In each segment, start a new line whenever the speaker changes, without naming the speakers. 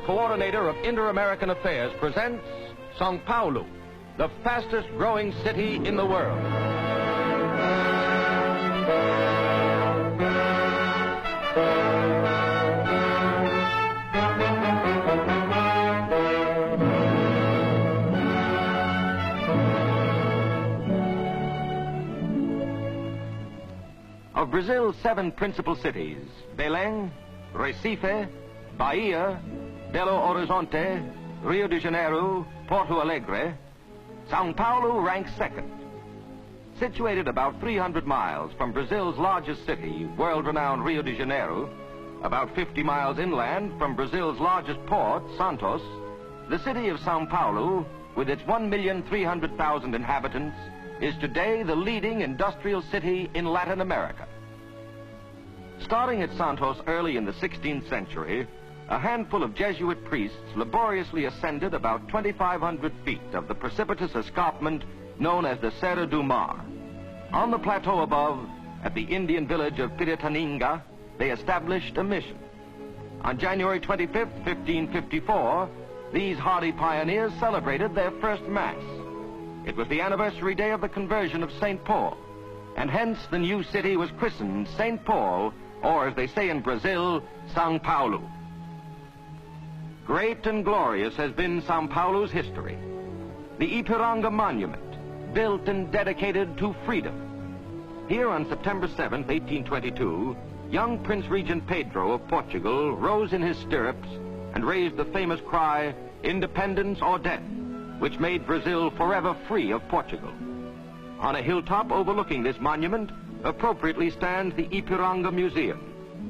coordinator of Inter-American Affairs, presents São Paulo, the fastest growing city in the world. Of Brazil's 7 principal cities, Belém, Recife, Bahia, Belo Horizonte, Rio de Janeiro, Porto Alegre, São Paulo ranks second. Situated about 300 miles from Brazil's largest city, world-renowned Rio de Janeiro, about 50 miles inland from Brazil's largest port, Santos, the city of São Paulo, with its 1,300,000 inhabitants, is today the leading industrial city in Latin America. Starting at Santos early in the 16th century, a handful of Jesuit priests laboriously ascended about 2,500 feet of the precipitous escarpment known as the Serra do Mar. On the plateau above, at the Indian village of Piratininga, they established a mission. On January 25th, 1554, these hardy pioneers celebrated their first Mass. It was the anniversary day of the conversion of St. Paul, and hence the new city was christened St. Paul, or as they say in Brazil, São Paulo. Great and glorious has been São Paulo's history. The Ipiranga Monument, built and dedicated to freedom. Here on September 7th, 1822, young Prince Regent Pedro of Portugal rose in his stirrups and raised the famous cry, "Independence or death," which made Brazil forever free of Portugal. On a hilltop overlooking this monument, appropriately stands the Ipiranga Museum,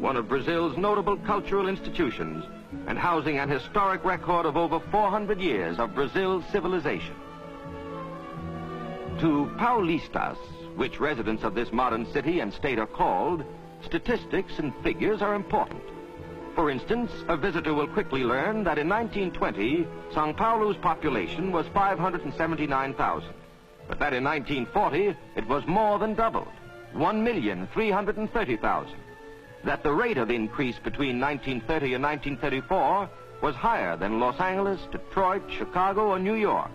one of Brazil's notable cultural institutions and housing an historic record of over 400 years of Brazil's civilization. To Paulistas, which residents of this modern city and state are called, statistics and figures are important. For instance, a visitor will quickly learn that in 1920, São Paulo's population was 579,000, but that in 1940, it was more than doubled, 1,330,000. That the rate of increase between 1930 and 1934 was higher than Los Angeles, Detroit, Chicago, or New York.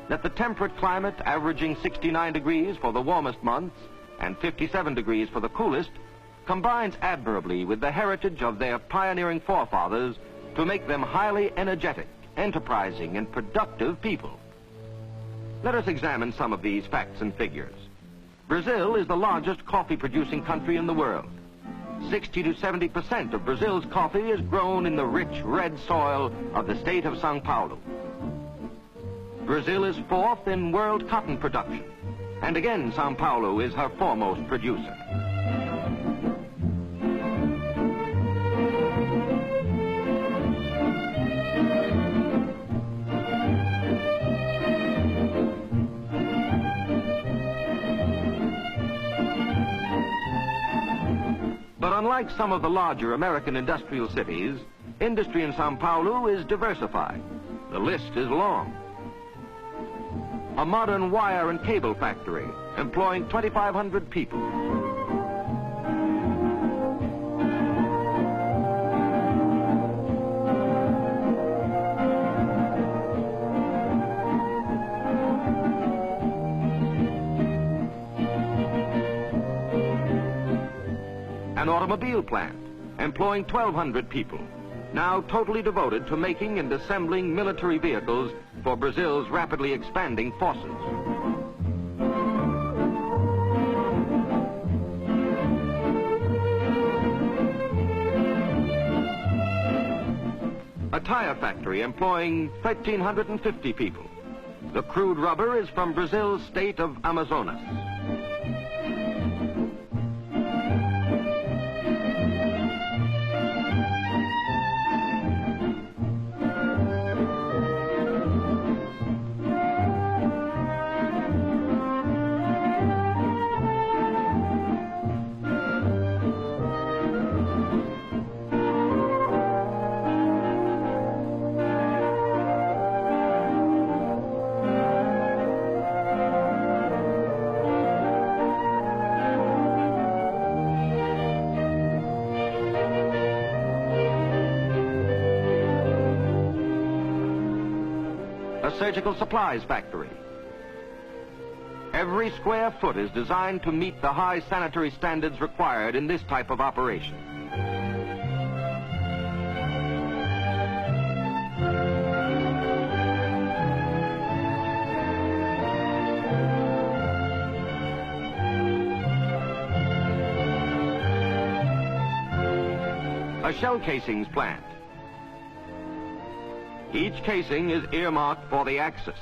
That the temperate climate, averaging 69 degrees for the warmest months and 57 degrees for the coolest, combines admirably with the heritage of their pioneering forefathers to make them highly energetic, enterprising, and productive people. Let us examine some of these facts and figures. Brazil is the largest coffee-producing country in the world. 60 to 70% of Brazil's coffee is grown in the rich red soil of the state of São Paulo. Brazil is 4th in world cotton production, and again São Paulo is her foremost producer. But unlike some of the larger American industrial cities, industry in São Paulo is diversified. The list is long. A modern wire and cable factory employing 2,500 people. An automobile plant employing 1,200 people, now totally devoted to making and assembling military vehicles for Brazil's rapidly expanding forces. A tire factory employing 1,350 people. The crude rubber is from Brazil's state of Amazonas. surgical supplies factory. Every square foot is designed to meet the high sanitary standards required in this type of operation. A shell casings plant. Each casing is earmarked for the axis.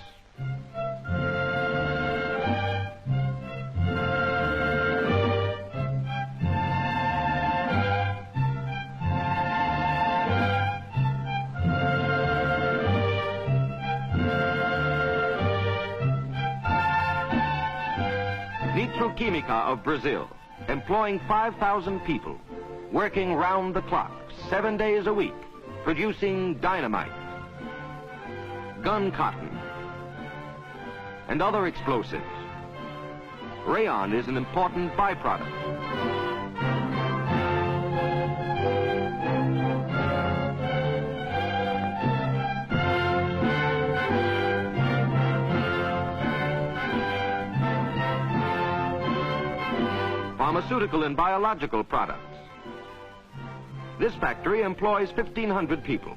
Nitroquímica of Brazil, employing 5,000 people, working round the clock, 7 days a week, producing dynamite, gun cotton, and other explosives. Rayon is an important byproduct. Pharmaceutical and biological products. This factory employs 1,500 people.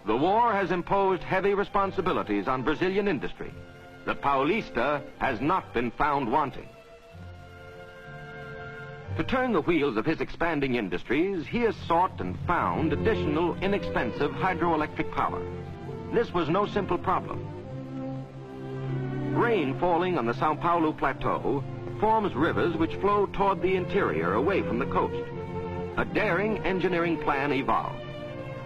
The war has imposed heavy responsibilities on Brazilian industry. The Paulista has not been found wanting. To turn the wheels of his expanding industries, he has sought and found additional inexpensive hydroelectric power. This was no simple problem. Rain falling on the São Paulo plateau forms rivers which flow toward the interior away from the coast. A daring engineering plan evolved.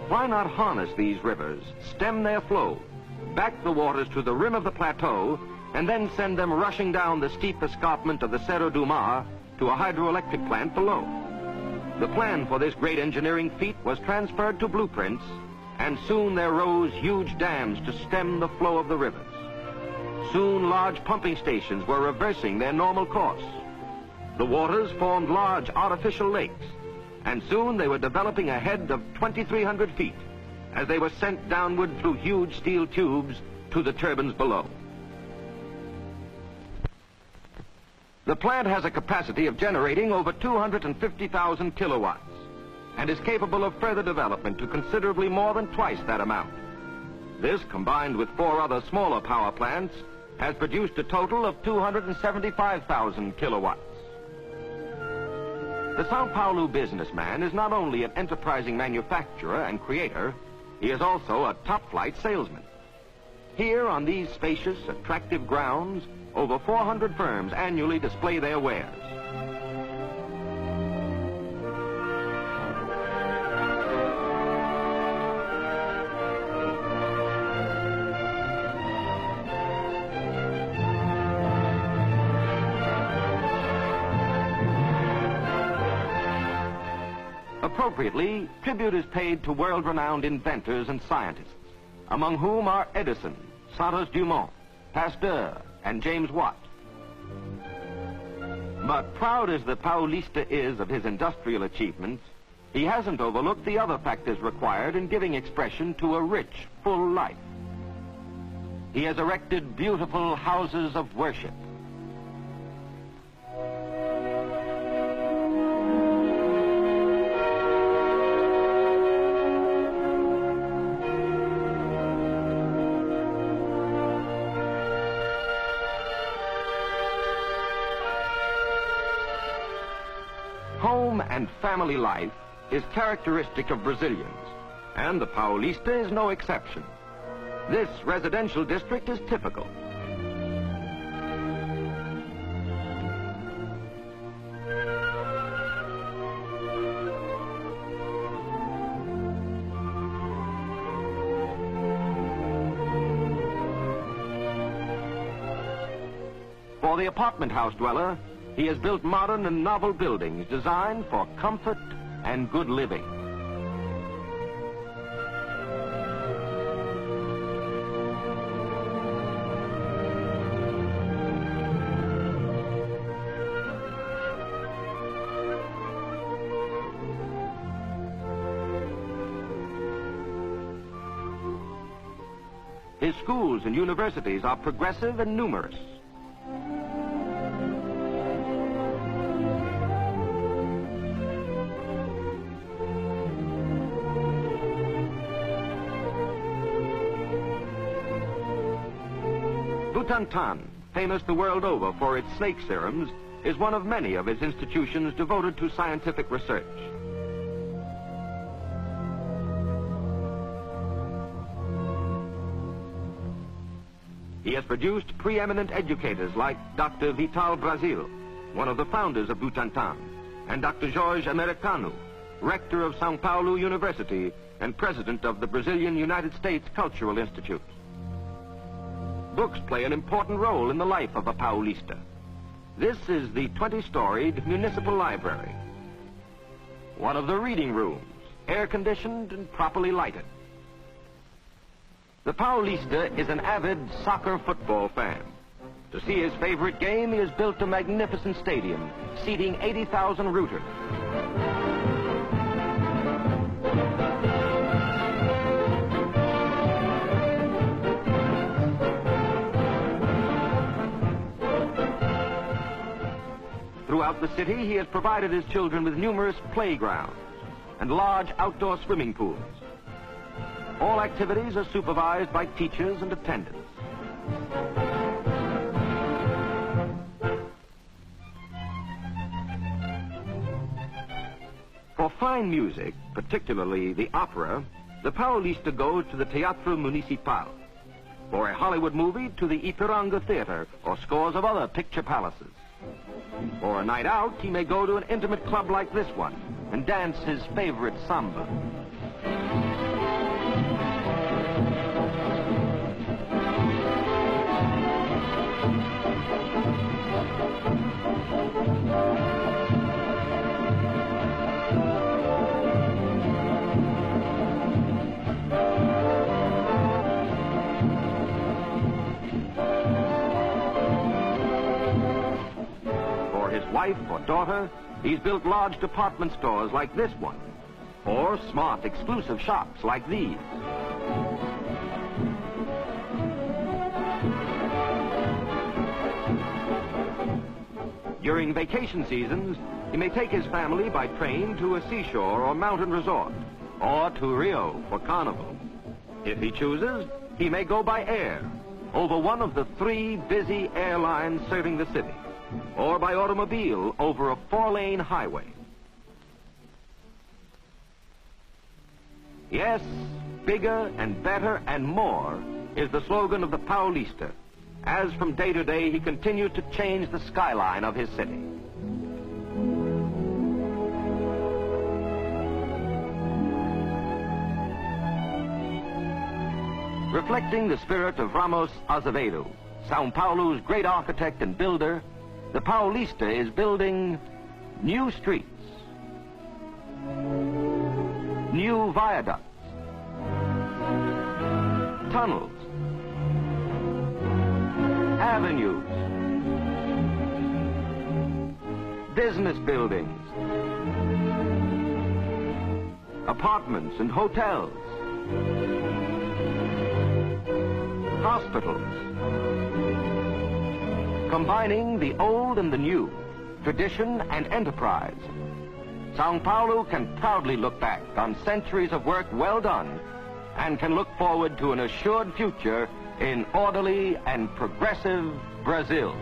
Why not harness these rivers, stem their flow, back the waters to the rim of the plateau, and then send them rushing down the steep escarpment of the Cerro do Mar to a hydroelectric plant below? The plan for this great engineering feat was transferred to blueprints, and soon there rose huge dams to stem the flow of the rivers. Soon large pumping stations were reversing their normal course. The waters formed large artificial lakes, and soon they were developing a head of 2,300 feet as they were sent downward through huge steel tubes to the turbines below. The plant has a capacity of generating over 250,000 kilowatts and is capable of further development to considerably more than twice that amount. This, combined with 4 other smaller power plants, has produced a total of 275,000 kilowatts. The São Paulo businessman is not only an enterprising manufacturer and creator, he is also a top-flight salesman. Here on these spacious, attractive grounds, over 400 firms annually display their wares. Appropriately, tribute is paid to world-renowned inventors and scientists, among whom are Edison, Santos Dumont, Pasteur, and James Watt. But proud as the Paulista is of his industrial achievements, he hasn't overlooked the other factors required in giving expression to a rich, full life. He has erected beautiful houses of worship. Home and family life is characteristic of Brazilians, and the Paulista is no exception. This residential district is typical. For the apartment house dweller, he has built modern and novel buildings designed for comfort and good living. His schools and universities are progressive and numerous. Butantan, famous the world over for its snake serums, is one of many of its institutions devoted to scientific research. He has produced preeminent educators like Dr. Vital Brazil, one of the founders of Butantan, and Dr. Jorge Americano, rector of São Paulo University and president of the Brazilian United States Cultural Institute. Books play an important role in the life of a Paulista. This is the 20-storied municipal library. One of the reading rooms, air-conditioned and properly lighted. The Paulista is an avid soccer football fan. To see his favorite game, he has built a magnificent stadium, seating 80,000 rooters. Throughout the city, he has provided his children with numerous playgrounds and large outdoor swimming pools. All activities are supervised by teachers and attendants. For fine music, particularly the opera, the Paulista goes to the Teatro Municipal. For a Hollywood movie, to the Ipiranga Theater or scores of other picture palaces. For a night out, he may go to an intimate club like this one and dance his favorite samba. Wife or daughter, he's built large department stores like this one, or smart exclusive shops like these. During vacation seasons, he may take his family by train to a seashore or mountain resort, or to Rio for carnival. If he chooses, he may go by air, over one of the 3 busy airlines serving the city, or by automobile over a 4-lane highway. Yes, bigger and better and more is the slogan of the Paulista, as from day to day he continues to change the skyline of his city. Reflecting the spirit of Ramos Azevedo, São Paulo's great architect and builder, the Paulista is building new streets, new viaducts, tunnels, avenues, business buildings, apartments and hotels, hospitals, combining the old and the new, tradition and enterprise. São Paulo can proudly look back on centuries of work well done and can look forward to an assured future in orderly and progressive Brazil.